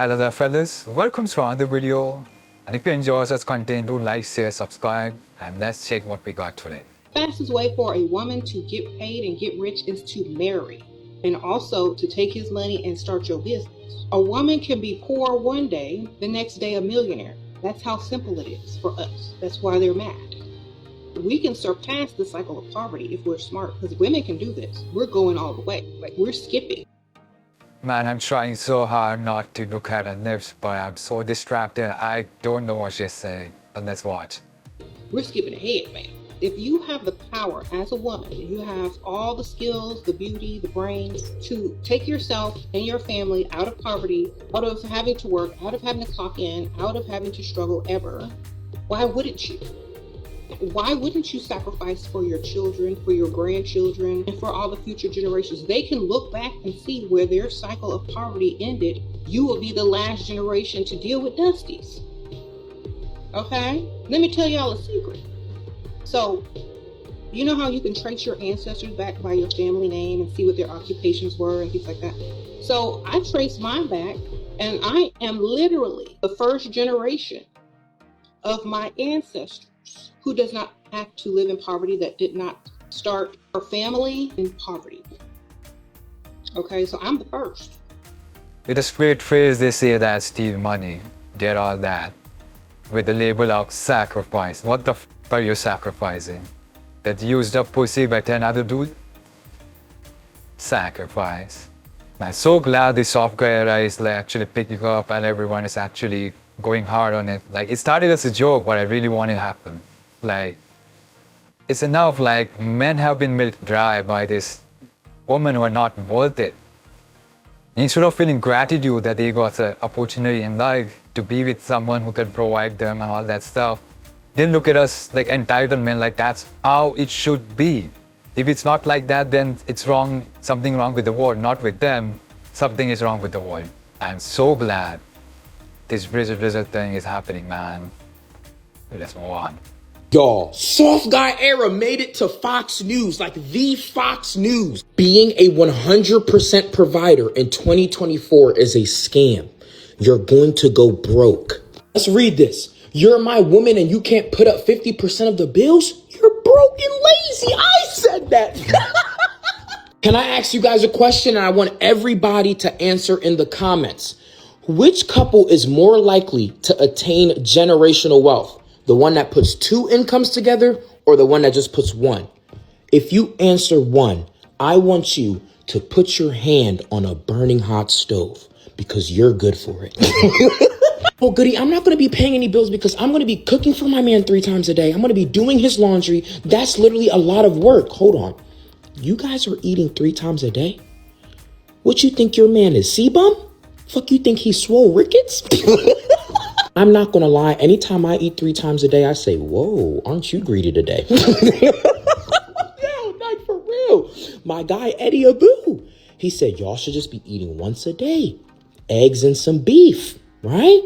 Hello fellas, welcome to another video. And if you enjoy such content, do like, share, subscribe, and let's check what we got today. Fastest way for a woman to get paid and get rich is to marry, and also to take his money and start your business. A woman can be poor one day, the next day a millionaire. That's how simple it is for us. That's why they're mad. We can surpass the cycle of poverty if we're smart, because women can do this. We're going all the way. Like, we're skipping. Man, I'm trying so hard not to look at her lips, but I'm so distracted. I don't know what she's saying. But let's watch. We're skipping ahead, man. If you have the power as a woman, you have all the skills, the beauty, the brains to take yourself and your family out of poverty, out of having to work, out of having to clock in, out of having to struggle ever, why wouldn't you? Why wouldn't you sacrifice for your children, for your grandchildren, and for all the future generations? They can look back and see where their cycle of poverty ended. You will be the last generation to deal with dusties. Okay? Let me tell y'all a secret. So, you know how you can trace your ancestors back by your family name and see what their occupations were and things like that? So, I traced mine back, and I am literally the first generation of my ancestors who does not have to live in poverty, that did not start her family in poverty. Okay, so I'm the first. With a straight phrase, they say that steal money, did all that. With the label of sacrifice. What the f are you sacrificing? That used up pussy by 10 other dudes? Sacrifice. I'm so glad the soft guy era is like actually picking up and everyone is actually going hard on it. Like, it started as a joke, but I really want it to happen. Like, it's enough. Like, men have been milked dry by this women who are not worth it. Instead of feeling gratitude that they got the opportunity in life to be with someone who can provide them and all that stuff, they look at us like entitled men, like that's how it should be. If it's not like that, then it's wrong, something wrong with the world, not with them. Something is wrong with the world. I'm so glad this Drizzle thing is happening, man. Let's move on. Y'all, soft guy era made it to Fox News, like the Fox News. Being a 100% provider in 2024 is a scam. You're going to go broke. Let's read this. You're my woman and you can't put up 50% of the bills? You're broke and lazy. I said that. Can I ask you guys a question? And I want everybody to answer in the comments. Which couple is more likely to attain generational wealth? The one that puts two incomes together or the one that just puts one? If you answer one, I want you to put your hand on a burning hot stove because you're good for it. Oh, goody, I'm not going to be paying any bills because I'm going to be cooking for my man 3 times a day. I'm going to be doing his laundry. That's literally a lot of work. Hold on. You guys are eating 3 times a day? What you think your man is, C-bum? Fuck, you think he's swole rickets? I'm not going to lie. Anytime I eat 3 times a day, I say, whoa, aren't you greedy today? Yo, not for real. My guy, Eddie Abu, he said, y'all should just be eating once a day. Eggs and some beef, right?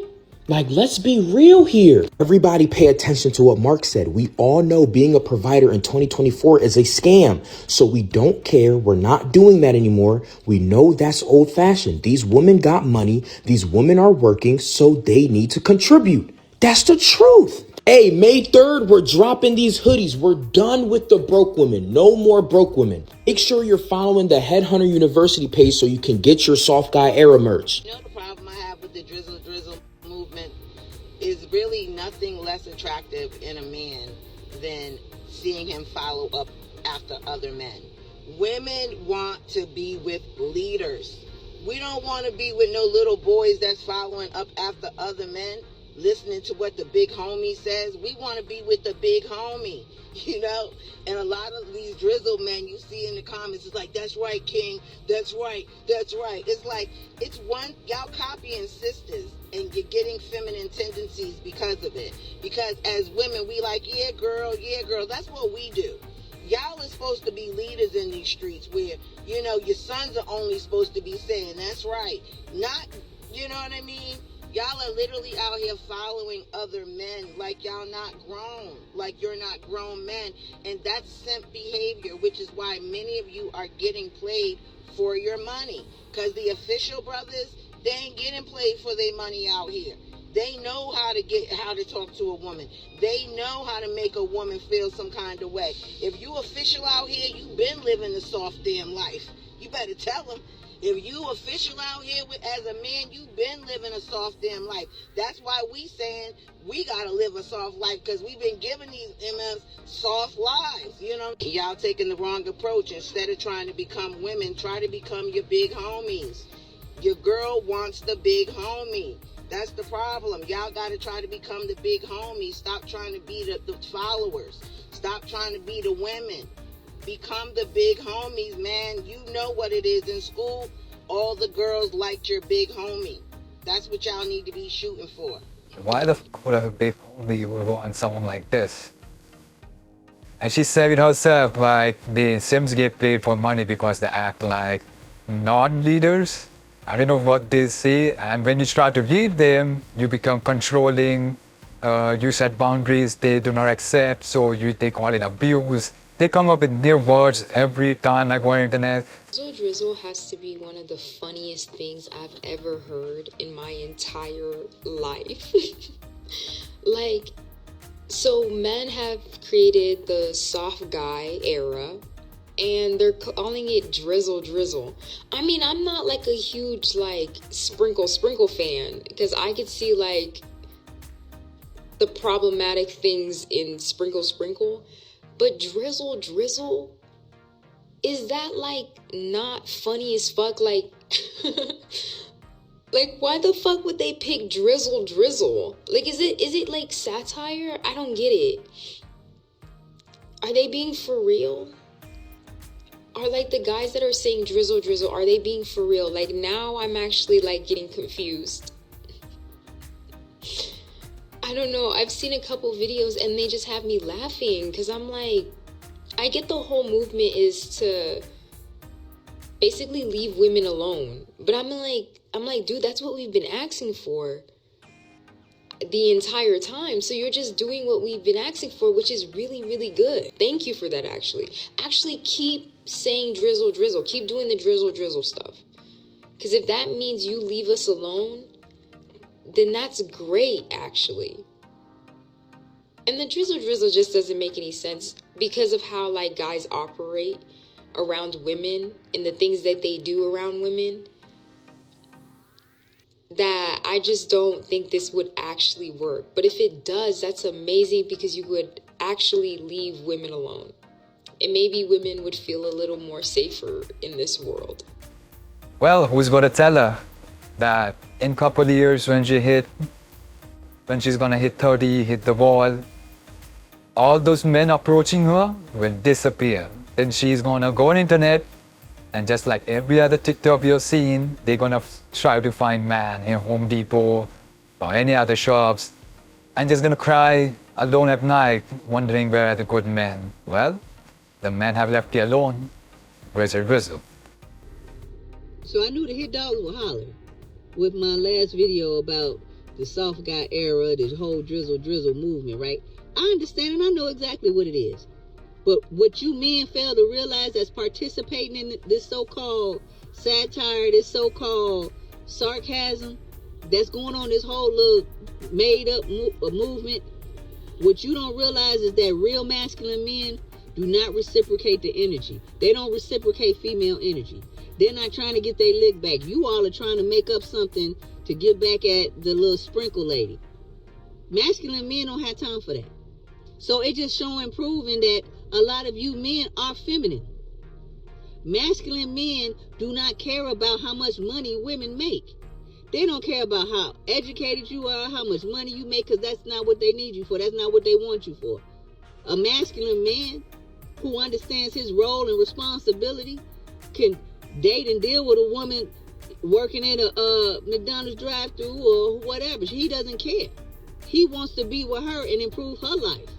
Like, let's be real here. Everybody pay attention to what Mark said. We all know being a provider in 2024 is a scam. So we don't care. We're not doing that anymore. We know that's old fashioned. These women got money. These women are working, so they need to contribute. That's the truth. Hey, May 3rd, we're dropping these hoodies. We're done with the broke women. No more broke women. Make sure you're following the Headhunter University page so you can get your soft guy era merch. You know the problem I have with the Drizzle Drizzle movement is really nothing less attractive in a man than seeing him follow up after other men. Women want to be with leaders. We don't want to be with no little boys that's following up after other men, listening to what the big homie says. We want to be with the big homie, you know? And a lot of these drizzle men you see in the comments, it's like, that's right, King. That's right. That's right. It's like, it's one, y'all copying sisters and you're getting feminine tendencies because of it. Because as women, we like, yeah, girl. That's what we do. Y'all are supposed to be leaders in these streets where, you know, your sons are only supposed to be saying, that's right. Not, you know what I mean? Y'all are literally out here following other men like y'all not grown, like you're not grown men. And that's simp behavior, which is why many of you are getting played for your money. Because the official brothers, They ain't getting played for their money out here. They know how to talk to a woman. They know how to make a woman feel some kind of way. If you official out here, you been living the soft damn life. You better tell them. If you official out here as a man, you been living a soft damn life. That's why we saying we gotta live a soft life, because we've been giving these MFs soft lives, you know. Y'all taking the wrong approach. Instead of trying to become women, try to become your big homies. Your girl wants the big homie. That's the problem. Y'all got to try to become the big homie. Stop trying to be the followers. Stop trying to be the women. Become the big homies, man. You know what it is in school. All the girls liked your big homie. That's what y'all need to be shooting for. Why the f would a big homie would want someone like this? And she said it herself, like the Sims get paid for money because they act like non-leaders. I don't know what they say, and when you try to read them, you become controlling, you set boundaries they do not accept, so they call it abuse. They come up with new words every time, like on the internet. Drizzle Drizzle has to be one of the funniest things I've ever heard in my entire life. Like, so men have created the soft guy era, and they're calling it drizzle drizzle. I mean, I'm not like a huge like sprinkle fan, because I could see like the problematic things in sprinkle, but drizzle drizzle, is that like not funny as fuck? Like like why the fuck would they pick drizzle drizzle? Like is it like satire? I don't get it. Are they being for real? Are like the guys that are saying drizzle drizzle, are they being for real? Like now I'm actually like getting confused. I don't know. I've seen a couple videos and they just have me laughing, because I'm like, I get the whole movement is to basically leave women alone. But I'm like, dude, that's what we've been asking for the entire time. So you're just doing what we've been asking for, which is really, really good. Thank you for that, actually. Actually, keep saying drizzle drizzle. Keep doing the drizzle drizzle stuff. Because if that means you leave us alone, then that's great, actually. And the drizzle drizzle just doesn't make any sense because of how like guys operate around women and the things that they do around women, that I just don't think this would actually work. But if it does, that's amazing, because you would actually leave women alone. And maybe women would feel a little more safer in this world. Well, who's gonna tell her that in a couple of years when she's gonna hit 30, hit the wall, all those men approaching her will disappear. Then she's gonna go on the internet, and just like every other TikTok you're seeing, they're gonna try to find man in Home Depot or any other shops, and just gonna cry alone at night, wondering where are the good men. Well, the men have left you alone. Drizzle Drizzle. So I knew the hit dogs were hollering with my last video about the soft guy era, this whole drizzle drizzle movement, right? I understand and I know exactly what it is. But what you men fail to realize that's participating in this so-called satire, this so-called sarcasm that's going on, this whole little made-up movement, what you don't realize is that real masculine men do not reciprocate the energy. They don't reciprocate female energy. They're not trying to get their lick back. You all are trying to make up something to get back at the little sprinkle lady. Masculine men don't have time for that. So it's just showing, proving that a lot of you men are feminine. Masculine men do not care about how much money women make. They don't care about how educated you are, how much money you make, because that's not what they need you for. That's not what they want you for. A masculine man who understands his role and responsibility can date and deal with a woman working at a McDonald's drive-thru or whatever. He doesn't care. He wants to be with her and improve her life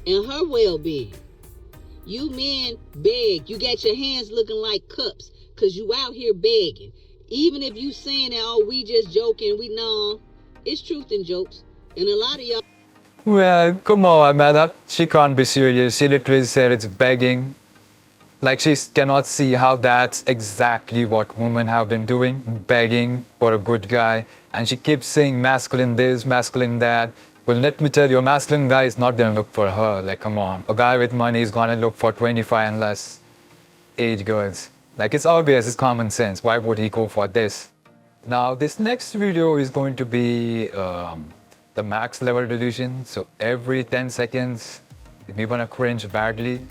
and her well-being. You men beg. You got your hands looking like cups because you out here begging. Even if you saying that, oh, we just joking, we know, it's truth in jokes. And a lot of y'all... Well, come on, man. She can't be serious. She literally said it's begging. Like she cannot see how that's exactly what women have been doing, begging for a good guy. And she keeps saying masculine this, masculine that. Well, let me tell you, a masculine guy is not gonna look for her. Like, come on. A guy with money is gonna look for 25 and less age girls. Like, it's obvious, it's common sense. Why would he go for this? Now, this next video is going to be the max level delusion. So every 10 seconds, we're gonna cringe badly.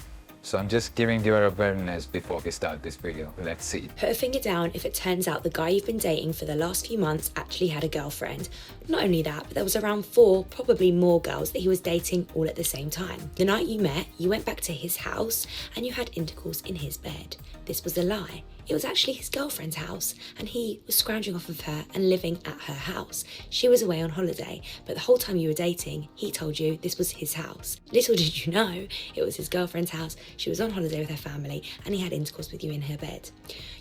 So I'm just giving you awareness before we start this video. Let's see. Put a finger down if it turns out the guy you've been dating for the last few months actually had a girlfriend. Not only that, but there was around 4, probably more girls that he was dating all at the same time. The night you met, you went back to his house and you had intercourse in his bed. This was a lie. It was actually his girlfriend's house and he was scrounging off of her and living at her house. She was away on holiday, but the whole time you were dating, he told you this was his house. Little did you know, it was his girlfriend's house, she was on holiday with her family, and he had intercourse with you in her bed.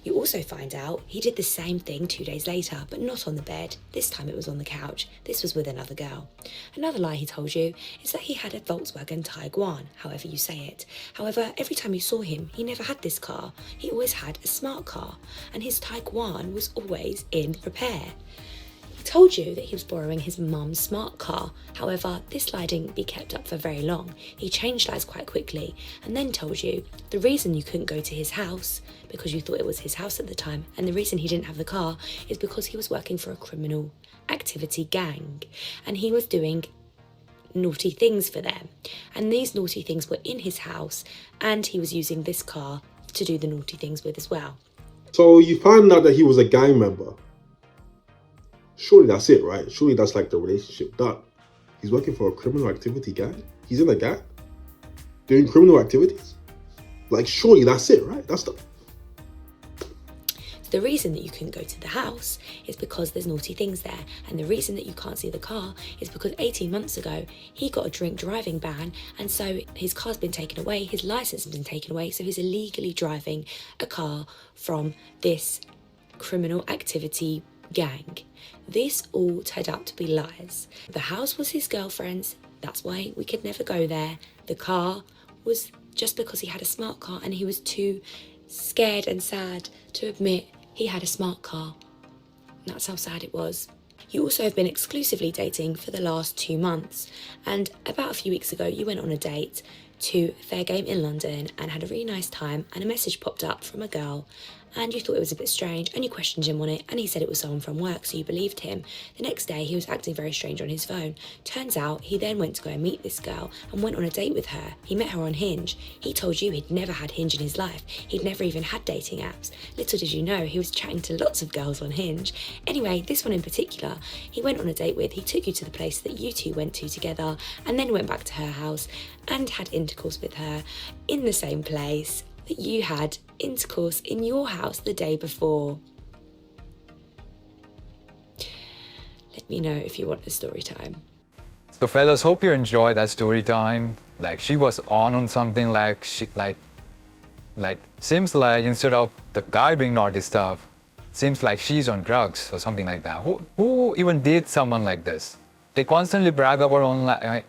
You also find out he did the same thing 2 days later, but not on the bed. This time it was on the couch. This was with another girl. Another lie he told you is that he had a Volkswagen Tiguan, however you say it. However, every time you saw him, he never had this car. He always had a smart car, and his Tiguan was always in repair. He told you that he was borrowing his mum's smart car. However, this lie didn't be kept up for very long. He changed lies quite quickly and then told you the reason you couldn't go to his house, because you thought it was his house at the time, and the reason he didn't have the car is because he was working for a criminal activity gang and he was doing naughty things for them. And these naughty things were in his house and he was using this car to do the naughty things with as well. So you found out that he was a gang member. Surely that's it, right? Surely that's like the relationship done. He's working for a criminal activity gang. He's in a gang doing criminal activities. Like, surely that's it, right? That's the... The reason that you couldn't go to the house is because there's naughty things there. And the reason that you can't see the car is because 18 months ago, he got a drink driving ban. And so his car's been taken away, his license has been taken away. So he's illegally driving a car from this criminal activity gang. This all turned out to be lies. The house was his girlfriend's. That's why we could never go there. The car was just because he had a smart car and he was too scared and sad to admit he had a smart car. That's how sad it was. You also have been exclusively dating for the last 2 months, and about a few weeks ago you went on a date to Fair Game in London and had a really nice time, and a message popped up from a girl and you thought it was a bit strange and you questioned him on it and he said it was someone from work, so you believed him. The next day he was acting very strange on his phone. Turns out he then went to go and meet this girl and went on a date with her. He met her on Hinge. He told you he'd never had Hinge in his life. He'd never even had dating apps. Little did you know he was chatting to lots of girls on Hinge. Anyway, this one in particular, he went on a date with. He took you to the place that you two went to together and then went back to her house and had intercourse with her in the same place that you had intercourse in your house the day before. Let me know if you want a story time. So fellas, hope you enjoyed that story time. Like, she was on something, like she seems like instead of the guy being naughty stuff, seems like she's on drugs or something like that. Who even did someone like this? They constantly brag about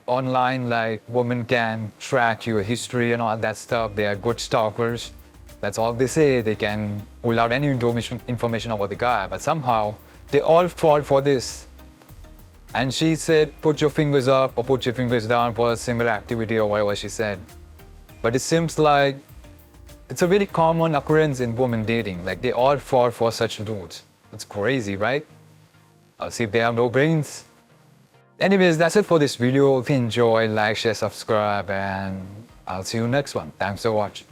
online, like women can track your history and all that stuff. They are good stalkers. That's all they say. They can pull out any information about the guy, but somehow they all fall for this. And she said, put your fingers up or put your fingers down for a similar activity or whatever she said. But it seems like it's a very common occurrence in women dating. Like, they all fall for such dudes. It's crazy, right? I'll see if they have no brains. Anyways, that's it for this video. If you enjoy, like, share, subscribe, and I'll see you next one. Thanks for watching.